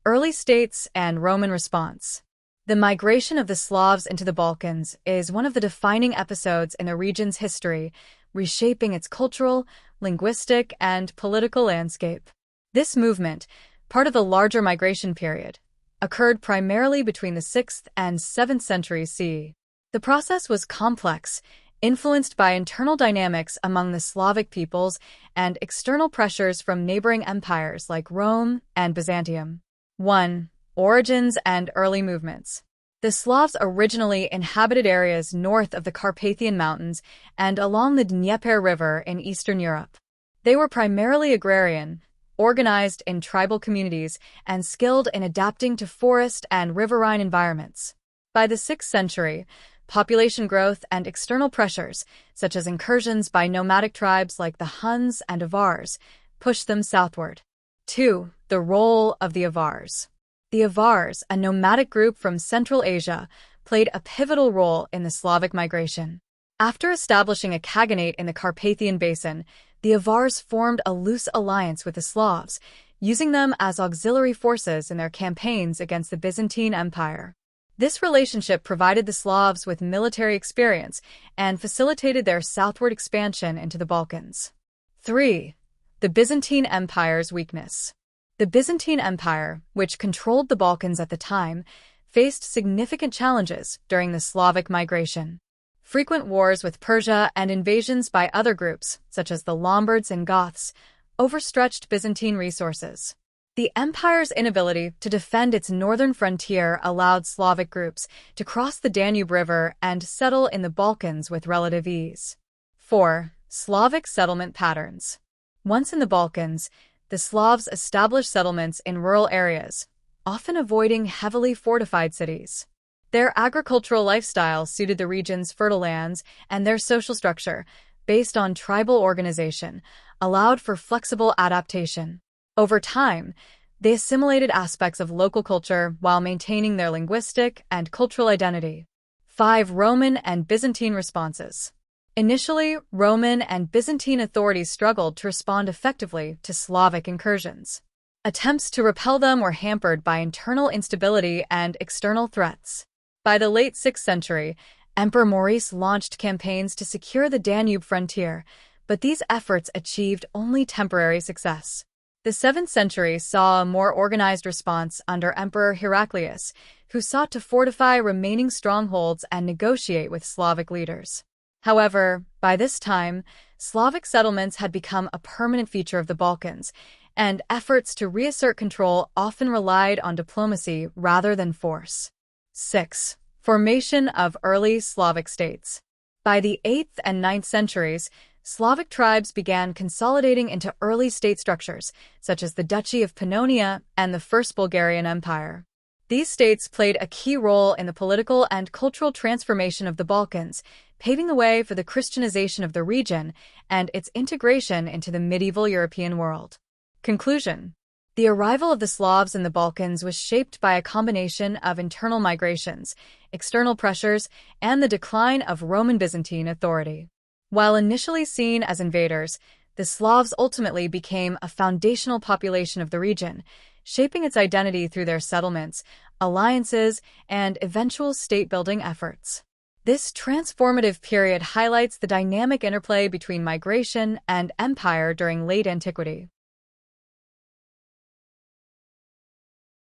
Early states and Roman response. The migration of the Slavs into the Balkans is one of the defining episodes in the region's history, reshaping its cultural, linguistic, and political landscape. This movement, part of the larger migration period, occurred primarily between the 6th and 7th centuries CE. The process was complex, influenced by internal dynamics among the Slavic peoples and external pressures from neighboring empires like Rome and Byzantium. 1. Origins and early movements. The Slavs originally inhabited areas north of the Carpathian Mountains and along the Dnieper River in Eastern Europe. They were primarily agrarian, organized in tribal communities, and skilled in adapting to forest and riverine environments. By the 6th century, population growth and external pressures, such as incursions by nomadic tribes like the Huns and Avars, pushed them southward. 2. The role of the Avars. The Avars, a nomadic group from Central Asia, played a pivotal role in the Slavic migration. After establishing a khaganate in the Carpathian Basin, the Avars formed a loose alliance with the Slavs, using them as auxiliary forces in their campaigns against the Byzantine Empire. This relationship provided the Slavs with military experience and facilitated their southward expansion into the Balkans. 3. The Byzantine Empire's weakness. The Byzantine Empire, which controlled the Balkans at the time, faced significant challenges during the Slavic migration. Frequent wars with Persia and invasions by other groups, such as the Lombards and Goths, overstretched Byzantine resources. The empire's inability to defend its northern frontier allowed Slavic groups to cross the Danube River and settle in the Balkans with relative ease. 4. Slavic settlement patterns. Once in the Balkans, the Slavs established settlements in rural areas, often avoiding heavily fortified cities. Their agricultural lifestyle suited the region's fertile lands, and their social structure, based on tribal organization, allowed for flexible adaptation. Over time, they assimilated aspects of local culture while maintaining their linguistic and cultural identity. 5. Roman and Byzantine responses. Initially, Roman and Byzantine authorities struggled to respond effectively to Slavic incursions. Attempts to repel them were hampered by internal instability and external threats. By the late 6th century, Emperor Maurice launched campaigns to secure the Danube frontier, but these efforts achieved only temporary success. The 7th century saw a more organized response under Emperor Heraclius, who sought to fortify remaining strongholds and negotiate with Slavic leaders. However, by this time, Slavic settlements had become a permanent feature of the Balkans, and efforts to reassert control often relied on diplomacy rather than force. 6. Formation of early Slavic states. By the 8th and 9th centuries, Slavic tribes began consolidating into early state structures, such as the Duchy of Pannonia and the First Bulgarian Empire. These states played a key role in the political and cultural transformation of the Balkans, paving the way for the Christianization of the region and its integration into the medieval European world. Conclusion. The arrival of the Slavs in the Balkans was shaped by a combination of internal migrations, external pressures, and the decline of Roman Byzantine authority. While initially seen as invaders, the Slavs ultimately became a foundational population of the region, shaping its identity through their settlements, alliances, and eventual state-building efforts. This transformative period highlights the dynamic interplay between migration and empire during late antiquity.